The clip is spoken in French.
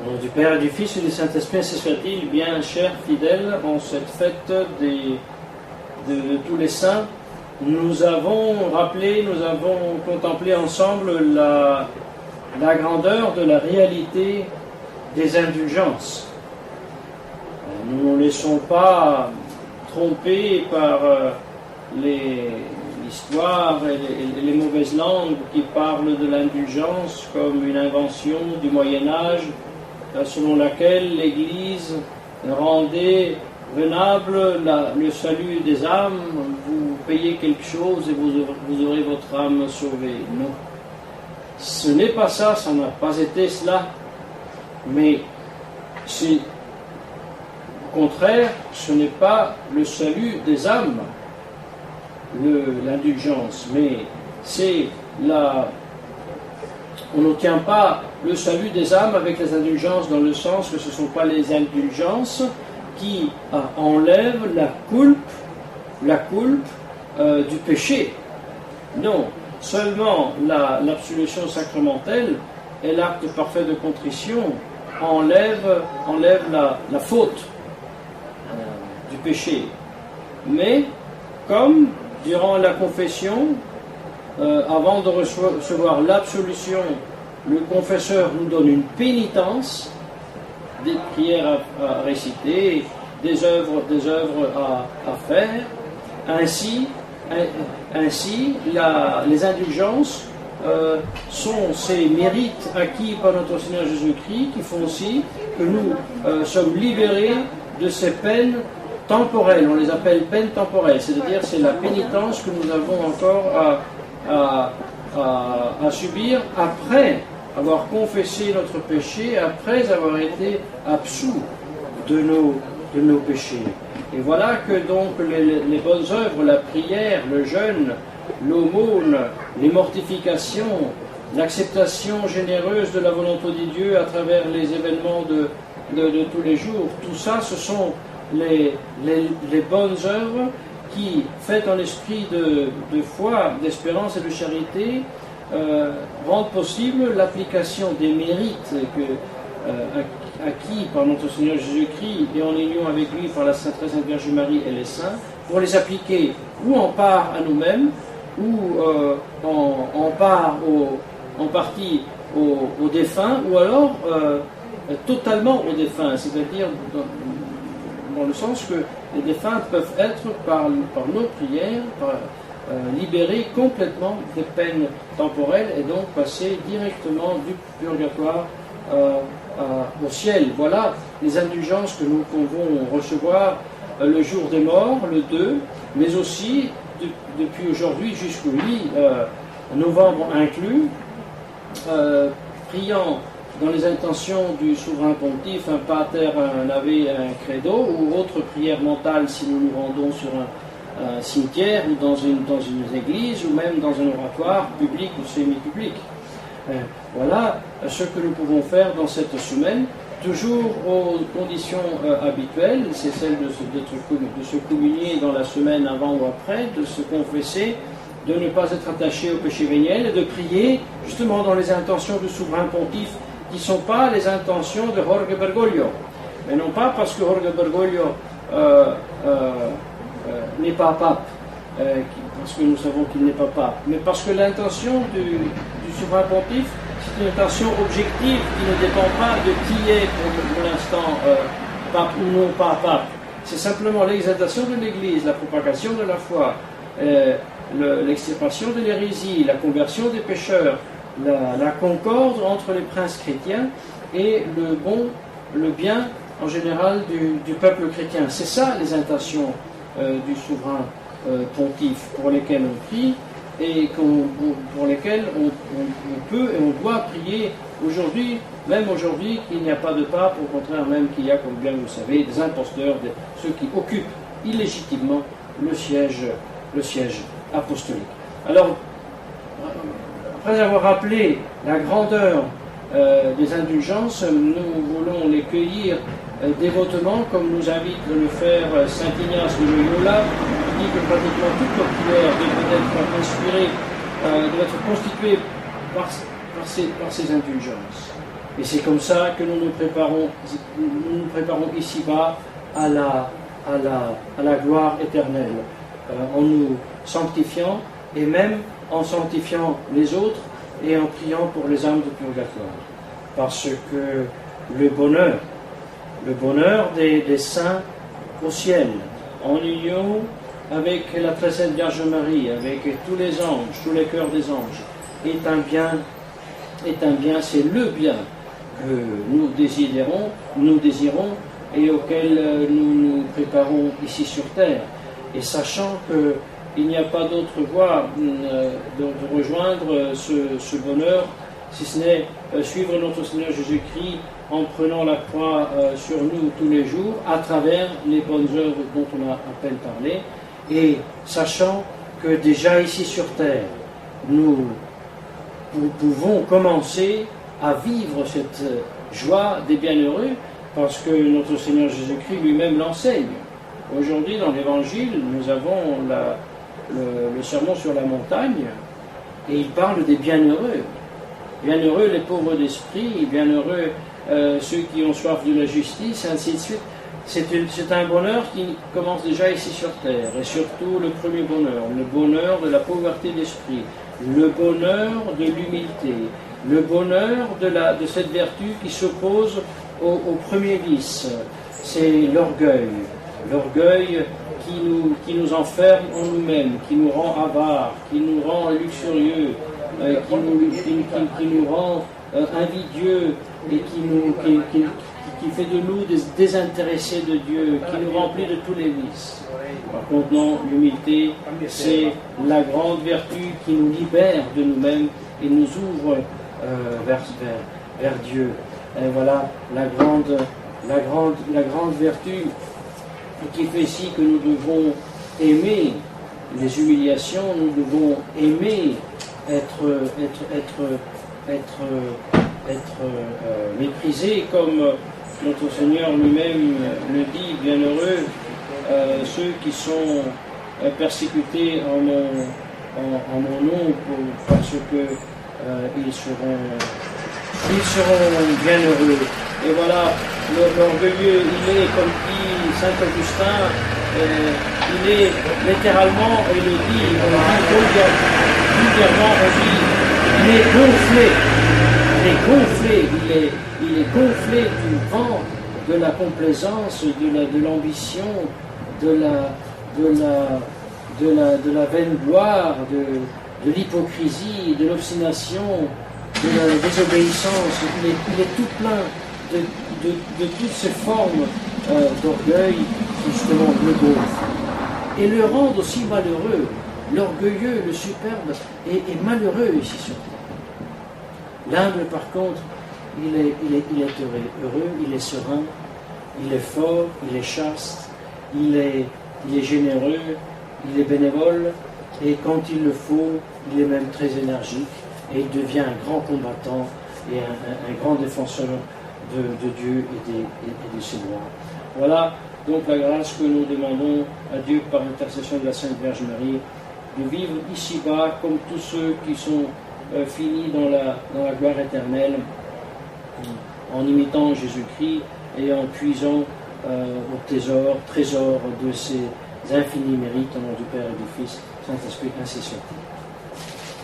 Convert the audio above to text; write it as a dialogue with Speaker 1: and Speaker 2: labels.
Speaker 1: Au nom du Père et du Fils et du Saint-Esprit, ainsi soit-il. Bien, chers fidèles, en cette fête de tous les saints, nous avons contemplé ensemble la grandeur de la réalité des indulgences. Nous ne nous laissons pas tromper par l'histoire et les mauvaises langues qui parlent de l'indulgence comme une invention du Moyen-Âge, selon laquelle l'Église rendait venable le salut des âmes. Vous payez quelque chose et vous aurez votre âme sauvée. Non. Ce n'est pas ça, ça n'a pas été cela. Mais c'est au contraire, ce n'est pas le salut des âmes, l'indulgence, mais c'est on n'obtient pas le salut des âmes avec les indulgences dans le sens que ce ne sont pas les indulgences qui enlèvent la culpe du péché. Non, seulement l'absolution sacramentelle et l'acte parfait de contrition enlève la faute du péché. Mais comme durant la confession, avant de recevoir l'absolution, le confesseur nous donne une pénitence, des prières à réciter, des œuvres à faire. Ainsi les indulgences sont ces mérites acquis par notre Seigneur Jésus-Christ qui font aussi que nous sommes libérés de ces peines temporelles. On les appelle peines temporelles, c'est-à-dire c'est la pénitence que nous avons encore à subir après avoir confessé notre péché, après avoir été absous de nos péchés. Et voilà que donc les bonnes œuvres, la prière, le jeûne, l'aumône, les mortifications, l'acceptation généreuse de la volonté de Dieu à travers les événements de tous les jours, tout ça, ce sont les bonnes œuvres qui, faites en esprit de foi, d'espérance et de charité, rendent possible l'application des mérites acquis par notre Seigneur Jésus-Christ et en union avec lui par la Sainte Vierge Marie et les saints, pour les appliquer ou en part à nous-mêmes, ou en part en partie aux défunts, ou alors totalement aux défunts, c'est-à-dire dans le sens que les défunts peuvent être, par nos prières, libérés complètement des peines temporelles et donc passer directement du purgatoire au ciel. Voilà les indulgences que nous pouvons recevoir le jour des morts, le 2, mais aussi depuis aujourd'hui jusqu'au 8 novembre inclus, priant dans les intentions du souverain pontife, un pater, un ave, un credo, ou autre prière mentale si nous nous rendons sur un cimetière ou dans une église ou même dans un oratoire public ou semi-public. Voilà ce que nous pouvons faire dans cette semaine, toujours aux conditions habituelles, c'est celle de se communier dans la semaine avant ou après, de se confesser, de ne pas être attaché au péché véniel et de prier justement dans les intentions du souverain pontife qui ne sont pas les intentions de Jorge Bergoglio, mais non pas parce que Jorge Bergoglio n'est pas pape, parce que nous savons qu'il n'est pas pape, mais parce que l'intention du souverain pontife, c'est une intention objective qui ne dépend pas de qui est pour l'instant pape ou non pas pape. C'est simplement l'exaltation de l'Église, la propagation de la foi, l'extirpation de l'hérésie, la conversion des pécheurs, la concorde entre les princes chrétiens et le bien en général du peuple chrétien. C'est ça les intentions du souverain pontife pour lesquelles on prie et pour lesquelles on peut et on doit prier aujourd'hui, même aujourd'hui qu'il n'y a pas de pape, au contraire même qu'il y a, comme bien vous le savez, des imposteurs, ceux qui occupent illégitimement le siège apostolique. Alors, après avoir rappelé la grandeur des indulgences, nous voulons les cueillir dévotement, comme nous invite de le faire saint Ignace de Loyola, qui dit que pratiquement toute notre prière devrait être inspirée, doit être constituée par ces indulgences. Et c'est comme ça que nous nous préparons ici-bas à la gloire éternelle, en nous sanctifiant et même en sanctifiant les autres et en priant pour les âmes de purgatoire. Parce que le bonheur des saints au ciel, en union avec la très sainte Vierge Marie, avec tous les anges, tous les cœurs des anges, est un bien, c'est le bien que nous désirons et auquel nous nous préparons ici sur terre. Et sachant qu'il n'y a pas d'autre voie de rejoindre ce bonheur, si ce n'est suivre notre Seigneur Jésus-Christ en prenant la croix sur nous tous les jours, à travers les bonnes œuvres dont on a à peine parlé, et sachant que déjà ici sur terre, nous pouvons commencer à vivre cette joie des bienheureux, parce que notre Seigneur Jésus-Christ lui-même l'enseigne. Aujourd'hui, dans l'Évangile, nous avons le sermon sur la montagne, et il parle des bienheureux. Bienheureux les pauvres d'esprit, bienheureux ceux qui ont soif de la justice, ainsi de suite. C'est un bonheur qui commence déjà ici sur terre, et surtout le premier bonheur, le bonheur de la pauvreté d'esprit, le bonheur de l'humilité, le bonheur de cette vertu qui s'oppose au premier vice, c'est l'orgueil. L'orgueil qui nous enferme en nous-mêmes, qui nous rend avares, qui nous rend luxurieux, qui nous rend invidieux et qui fait de nous des désintéressés de Dieu, qui nous remplit de tous les vices. Par contre, non, l'humilité, c'est la grande vertu qui nous libère de nous-mêmes et nous ouvre vers Dieu. Et voilà la grande vertu qui fait ici que nous devons aimer les humiliations, nous devons aimer être méprisés, comme notre Seigneur lui-même le dit, bienheureux ceux qui sont persécutés en mon nom, parce que ils seront bienheureux. Et voilà, l'orgueilleux, il est, comme dit Saint Augustin, il est littéralement, et le dit, vulgairement, on dit, il est gonflé du vent de la complaisance, de l'ambition, de la vaine gloire, de l'hypocrisie, de l'obstination, de la désobéissance. Il est tout plein de toutes ces formes d'orgueil qui justement le gonflent et le rendent aussi malheureux. L'orgueilleux, le superbe est malheureux ici sur terre. L'humble, par contre, il est heureux, il est serein, il est fort, il est chaste, il est généreux, il est bénévole, et quand il le faut, il est même très énergique, et il devient un grand combattant et un grand défenseur de Dieu et de ses lois. Voilà donc la grâce que nous demandons à Dieu par l'intercession de la Sainte Vierge Marie, de vivre ici-bas comme tous ceux qui sont finis dans la gloire éternelle, en imitant Jésus-Christ et en puisant au trésor de ses infinis mérites, au nom du Père et du Fils, Saint-Esprit, ainsi soit.